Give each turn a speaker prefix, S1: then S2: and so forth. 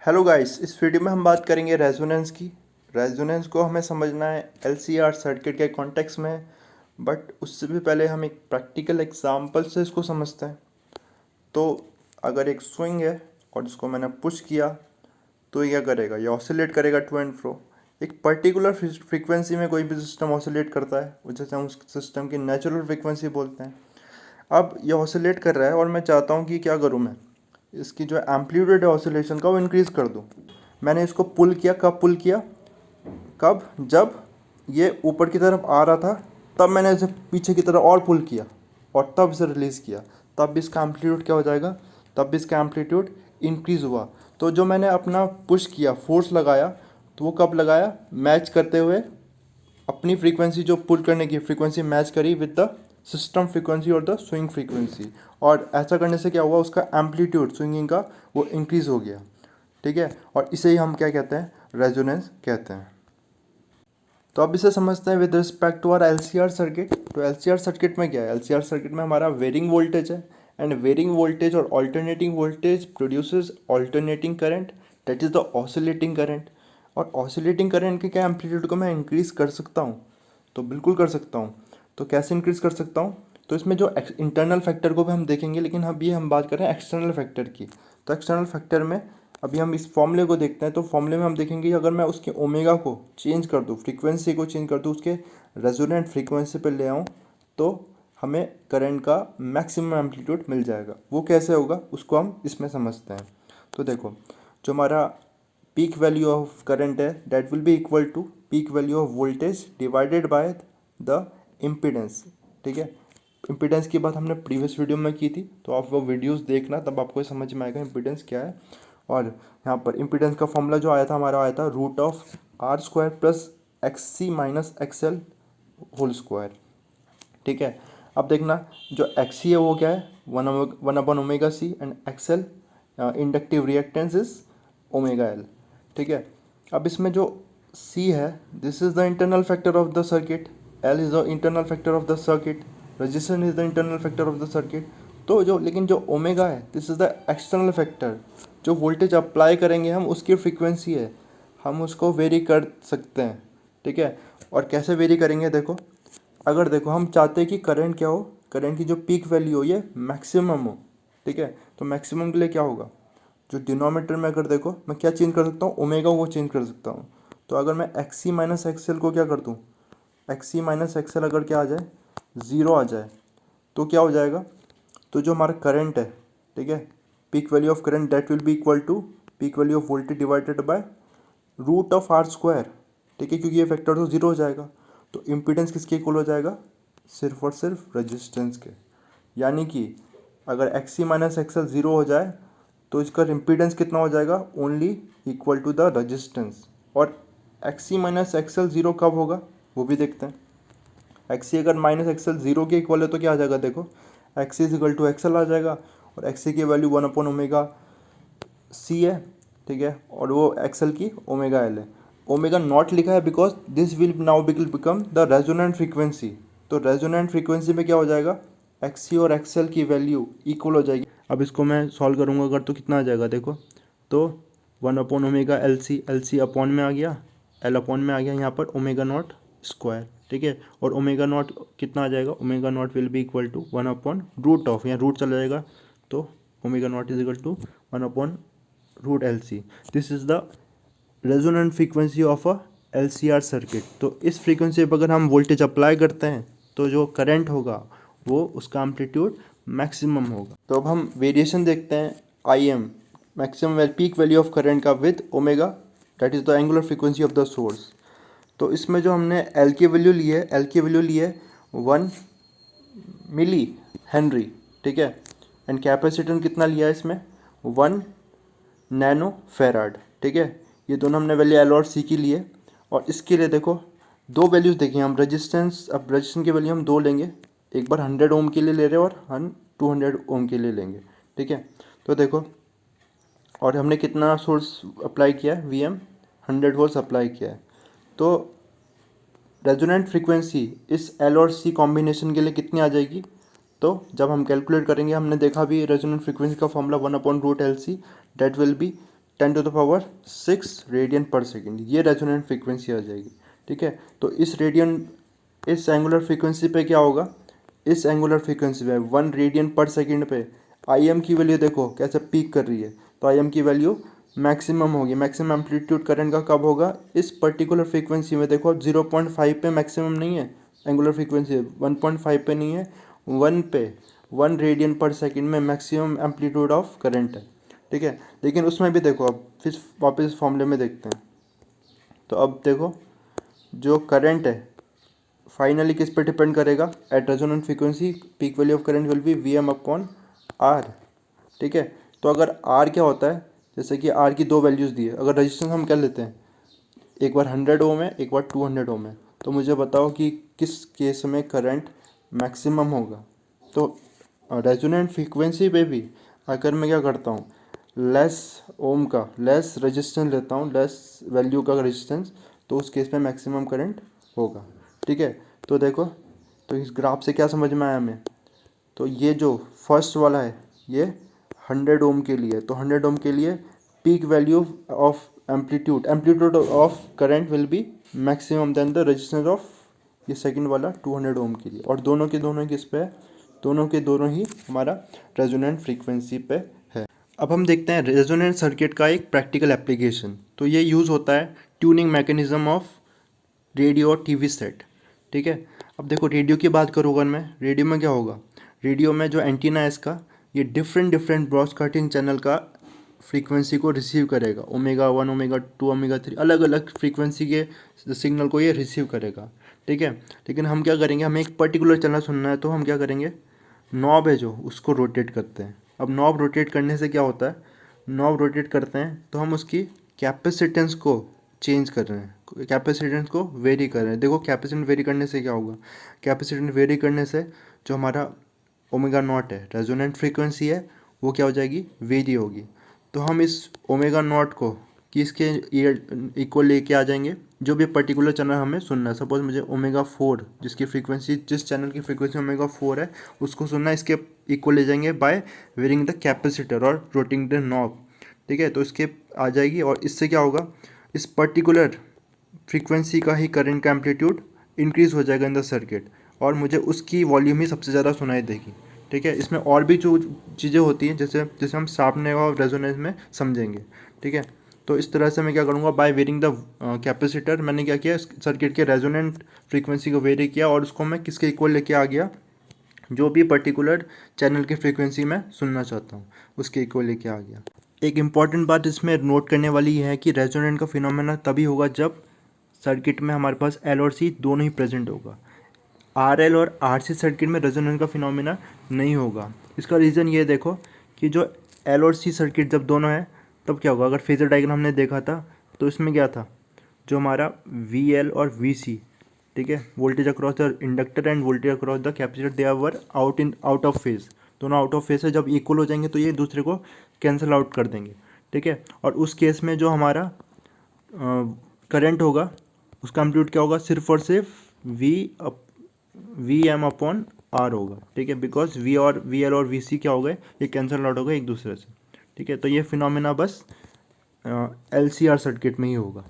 S1: Hello guys, इस video में हम बात करेंगे रेजोनेंस की। रेजोनेंस को हमें समझना है एलसीआर सर्किट के कॉन्टेक्स्ट में, बट उससे भी पहले हम एक प्रैक्टिकल एग्जांपल से इसको समझते हैं। तो अगर एक स्विंग है और इसको मैंने पुश किया तो ये क्या करेगा, ये ऑसिलेट करेगा टू एंड फ्रो। एक पर्टिकुलर फ्रीक्वेंसी में कोई भी सिस्टम ऑसिलेट करता है, जैसे हम उस सिस्टम की नेचुरल फ्रीक्वेंसी बोलते हैं। अब ये ऑसिलेट कर रहा है और मैं चाहता हूँ कि क्या करूँ, मैं इसकी जो एम्पलीट्यूड है ऑसिलेशन का वो इंक्रीज़ कर दूँ। मैंने इसको पुल किया, कब पुल किया, कब, जब ये ऊपर की तरफ आ रहा था तब मैंने इसे पीछे की तरफ और पुल किया और तब इसे रिलीज़ किया, तब भी इसका एम्पलीट्यूड क्या हो जाएगा, तब भी इसका एम्पलीट्यूड इंक्रीज़ हुआ। तो जो मैंने अपना पुश किया, फोर्स लगाया, तो वो कब लगाया, मैच करते हुए अपनी फ्रीक्वेंसी, जो पुल करने की फ्रीक्वेंसी मैच करी विद द सिस्टम फ्रीक्वेंसी और द स्विंग फ्रीक्वेंसी। और ऐसा करने से क्या हुआ, उसका एम्पलीट्यूड स्विंगिंग का वो इंक्रीज़ हो गया। ठीक है, और इसे ही हम क्या कहते हैं, रेजोनेंस कहते हैं। तो अब इसे समझते हैं with respect to our LCR circuit. तो एलसीआर सर्किट में क्या है, एलसीआर सर्किट में हमारा वेरिंग वोल्टेज है, एंड वेरिंग वोल्टेज और alternating voltage produces alternating current, that is the oscillating current. और ऑसिलेटिंग करंट के क्या एम्पलीट्यूड को मैं इंक्रीज़ कर सकता हूँ, तो बिल्कुल कर सकता हूँ। तो कैसे इंक्रीज़ कर सकता हूँ, तो इसमें जो इंटरनल फैक्टर को भी हम देखेंगे, लेकिन अभी हम बात कर रहे हैं एक्सटर्नल फैक्टर की। तो एक्सटर्नल फैक्टर में अभी हम इस फॉर्मूले को देखते हैं। तो फॉर्मूले में हम देखेंगे कि अगर मैं उसके ओमेगा को चेंज कर दूँ, फ्रीक्वेंसी को चेंज कर दूँ, उसके रेजोनेंट फ्रीक्वेंसी पे ले आऊँ, तो हमें करंट का मैक्सिमम एम्पलीट्यूड मिल जाएगा। वो कैसे होगा उसको हम इसमें समझते हैं। तो देखो, जो हमारा पीक वैल्यू ऑफ करंट है that will be equal to peak value of voltage divided by the impedance. ठीक है, इम्पीडेंस की बात हमने प्रीवियस वीडियो में की थी, तो आप वो वीडियोस देखना, तब आपको समझ में आएगा इम्पीडेंस क्या है। और यहाँ पर इम्पीडेंस का फॉर्मूला जो आया था हमारा, आया था root of R square plus X C minus XL whole square. ठीक है, अब देखना, जो एक्स सी है वो क्या है, one upon omega C, and XL inductive reactance is omega L. ठीक है, अब इसमें जो सी है, this is the internal factor of the circuit, L is the internal factor of the circuit, resistance is the internal factor of the circuit. तो जो लेकिन जो ओमेगा है, this is the external factor. जो voltage apply करेंगे हम, उसकी frequency है, हम उसको वेरी कर सकते हैं। ठीक है, और कैसे वेरी करेंगे, देखो, अगर देखो हम चाहते हैं कि करंट क्या हो, करंट की जो पीक वैल्यू हो ये मैक्सिमम हो। ठीक है, तो मैक्सिमम के लिए क्या होगा, जो डिनोमीटर में अगर देखो मैं क्या चेंज कर सकता हूँ, ओमेगा को चेंज कर सकता हूँ। तो अगर मैं एक्स सी माइनस एक्सएल को क्या कर दूँ, एक्स सी माइनस एक्सएल अगर क्या आ जाए, ज़ीरो आ जाए, तो क्या हो जाएगा, तो जो हमारा करंट है, ठीक है, peak value of current that will be equal to peak value of voltage divided by root of R square. ठीक है, क्योंकि ये फैक्टर तो ज़ीरो हो जाएगा। तो इम्पीडेंस किसके इक्वल हो जाएगा, सिर्फ और सिर्फ रेजिस्टेंस के। यानी कि अगर X C minus X L zero हो जाए तो इसका इम्पीडेंस कितना हो जाएगा, only equal to the resistance. और X C minus X L zero कब होगा वो भी देखते हैं। एक्स सी अगर माइनस एक्सएल ज़ीरो के इक्वल है तो क्या आ जाएगा, देखो, X C is equal to X L आ जाएगा, और एक्स सी की value one upon omega C है। ठीक है, और वो एक्सएल की ओमेगा एल है। ओमेगा नॉट लिखा है because this will now become the resonant frequency. तो रेजोनेंट फ्रीक्वेंसी में क्या हो जाएगा, एक्स सी और एक्सएल की वैल्यू इक्वल हो जाएगी। अब इसको मैं सॉल्व करूँगा अगर, तो कितना आ जाएगा, देखो, तो one upon omega L C upon में आ गया, एल अपॉन में आ गया यहाँ पर ओमेगा नॉट स्क्वायर। ठीक है, और ओमेगा नॉट कितना आ जाएगा, omega naught will be equal to one upon root of, यहाँ रूट चला जाएगा, तो omega naught is equal to one upon root L C. This is the resonant frequency of a L C R circuit. तो इस frequency पर अगर हम voltage apply करते हैं तो जो करंट होगा वो उसका एम्पलीट्यूड मैक्सिमम होगा। तो अब हम वेरिएशन देखते हैं, I M maximum peak value of current का with omega, that is the angular frequency of the source. तो इसमें जो हमने एल की वैल्यू ली है, एल की वैल्यू ली है 1 मिली हेनरी। ठीक है, एंड कैपेसिटेंस कितना लिया है इसमें, 1 नैनो फेराड। ठीक है, ये दोनों हमने वैल्यू एल और सी की लिए। और इसके लिए देखो, दो वैल्यूज़ देखें हम, रेजिस्टेंस, अब रेजिस्टेंस की वैल्यू हम दो लेंगे, एक बार 100 ओम के लिए ले रहे हैं और हम 200 ओम के लिए लेंगे। ठीक है, तो देखो, और हमने कितना सोर्स अप्लाई किया है, वी एम 100 वोल्ट अप्लाई किया है। तो रेजोनेंट फ्रीक्वेंसी इस एल और सी कॉम्बिनेशन के लिए कितनी आ जाएगी, तो जब हम कैलकुलेट करेंगे, हमने देखा भी रेजोनेंट फ्रीक्वेंसी का formula one upon root L C, that will be 10⁶ radian per second, ये रेजोनेंट फ्रीक्वेंसी आ जाएगी। ठीक है, तो इस एंगुलर फ्रीक्वेंसी पे क्या होगा, इस एंगुलर फ्रीक्वेंसी पे 1 रेडियन पर सेकेंड पे आई एम की वैल्यू देखो कैसे पीक कर रही है, तो आई एम की वैल्यू मैक्सिमम होगी। मैक्सिमम एम्पलीट्यूड करंट का कब होगा, इस पर्टिकुलर फ्रीक्वेंसी में। देखो 0.5 पे मैक्सिमम नहीं है एंगुलर फ्रीक्वेंसी, 1.5 पे नहीं है, 1 पे 1 रेडियन पर सेकेंड में मैक्सिमम एम्पलीट्यूड ऑफ करंट है। ठीक है, लेकिन उसमें भी देखो, अब फिर वापस फॉर्मूले में देखते हैं। तो अब देखो जो करंट है फाइनली किस पे डिपेंड करेगा, at resonant frequency peak value of current will be Vm/R। ठीक है, तो अगर R क्या होता है, जैसे कि R की दो वैल्यूज़ दी है, अगर रजिस्टेंस हम क्या लेते हैं, एक बार 100 ओम है, एक बार 200 ओम है, तो मुझे बताओ कि किस केस में करंट मैक्सिमम होगा। तो रेजोनेंट फ्रीक्वेंसी पे भी अगर मैं क्या करता हूँ, लेस ओम का लेस रेजिस्टेंस लेता हूँ, लेस वैल्यू का रेजिस्टेंस, तो उस केस में मैक्सिमम करंट होगा। ठीक है, तो देखो, तो इस ग्राफ से क्या समझ में आया हमें, तो ये जो फर्स्ट वाला है ये 100 ओम के लिए, तो 100 ओम के लिए peak value of amplitude of current will be maximum than the resistance of ये सेकंड वाला 200 ओम के लिए। और दोनों के दोनों किस पे है, दोनों के दोनों ही हमारा रेजोनेंट फ्रीक्वेंसी पे है। अब हम देखते हैं रेजोनेंट सर्किट का एक प्रैक्टिकल एप्लीकेशन। तो ये यूज़ होता है ट्यूनिंग मैकेनिज्म ऑफ रेडियो और टीवी सेट। ठीक है, अब देखो रेडियो की बात करूँ अगर मैं, रेडियो में क्या होगा, रेडियो में जो एंटीना है इसका, ये डिफरेंट ब्रॉडकास्टिंग चैनल का फ्रीक्वेंसी को रिसीव करेगा, Ω1, Ω2, Ω3 अलग अलग फ्रीक्वेंसी के सिग्नल को ये रिसीव करेगा। ठीक है, लेकिन हम क्या करेंगे, हमें एक पर्टिकुलर चैनल सुनना है, तो हम क्या करेंगे, नॉब है जो उसको रोटेट करते हैं। अब नॉब रोटेट करने से क्या होता है, नॉब रोटेट करते हैं तो हम उसकी कैपेसिटेंस को चेंज कर रहे हैं, कैपेसिटेंस को वेरी कर रहे हैं। देखो कैपेसिटेंस वेरी करने से क्या होगा, कैपेसिटेंस वेरी करने से जो हमारा Ω0 है रेजोनेंट फ्रीक्वेंसी है, वो क्या हो जाएगी, वेरी होगी। तो हम इस Ω0 को किसके इक्वल लेके आ जाएंगे, जो भी पर्टिकुलर चैनल हमें सुनना है। सपोज मुझे Ω4 जिसकी फ्रीक्वेंसी, जिस चैनल की फ्रीक्वेंसी Ω4 है उसको सुनना है, इसके इक्वल ले जाएंगे बाय वेरिंग द कैपेसिटर और रोटिंग द नॉब। ठीक है, तो इसके आ जाएगी, और इससे क्या होगा, इस पर्टिकुलर फ्रीक्वेंसी का ही करंट का एम्पलीट्यूड इंक्रीज़ हो जाएगा इन द सर्किट, और मुझे उसकी वॉल्यूम ही सबसे ज़्यादा सुनाई देगी। ठीक है, इसमें और भी जो चीज़ें होती हैं जैसे जैसे हम शार्पनिंग और रेजोनेंस में समझेंगे। ठीक है, तो इस तरह से मैं क्या करूँगा, बाय वेरिंग द कैपेसिटर, मैंने क्या किया, सर्किट के रेजोनेंट फ्रीक्वेंसी को वेरी किया और उसको मैं किसके इक्वल लेके आ गया, जो भी पर्टिकुलर चैनल की फ्रीक्वेंसी मैं सुनना चाहता हूँ उसके इक्वल लेके आ गया। एक इम्पॉर्टेंट बात इसमें नोट करने वाली ये है कि रेजोनेंट का फिनोमेना तभी होगा जब सर्किट में हमारे पास एल और सी दोनों ही प्रेजेंट होगा। आर एल और आर सी सर्किट में रेजोनेंट का फिनोमेना नहीं होगा। इसका रीज़न ये देखो कि जो एल और सी सर्किट जब दोनों है तब क्या होगा, अगर फेजर डायग्राम हमने देखा था तो इसमें क्या था, जो हमारा वी एल और वी सी, ठीक है, voltage across the inductor and voltage across the capacitor, they are out of phase, दोनों आउट ऑफ फेज है। जब इक्वल हो जाएंगे तो ये दूसरे को कैंसिल आउट कर देंगे। ठीक है, और उस केस में जो हमारा करंट होगा उसका एम्पलीट्यूड क्या होगा, सिर्फ और सिर्फ वी एम अपॉन आर होगा। ठीक है, बिकॉज वी एल और वी सी क्या हो गए, ये कैंसिल आउट हो गए एक दूसरे से। ठीक है, तो ये फिनोमेना बस एल सी आर सर्किट में ही होगा।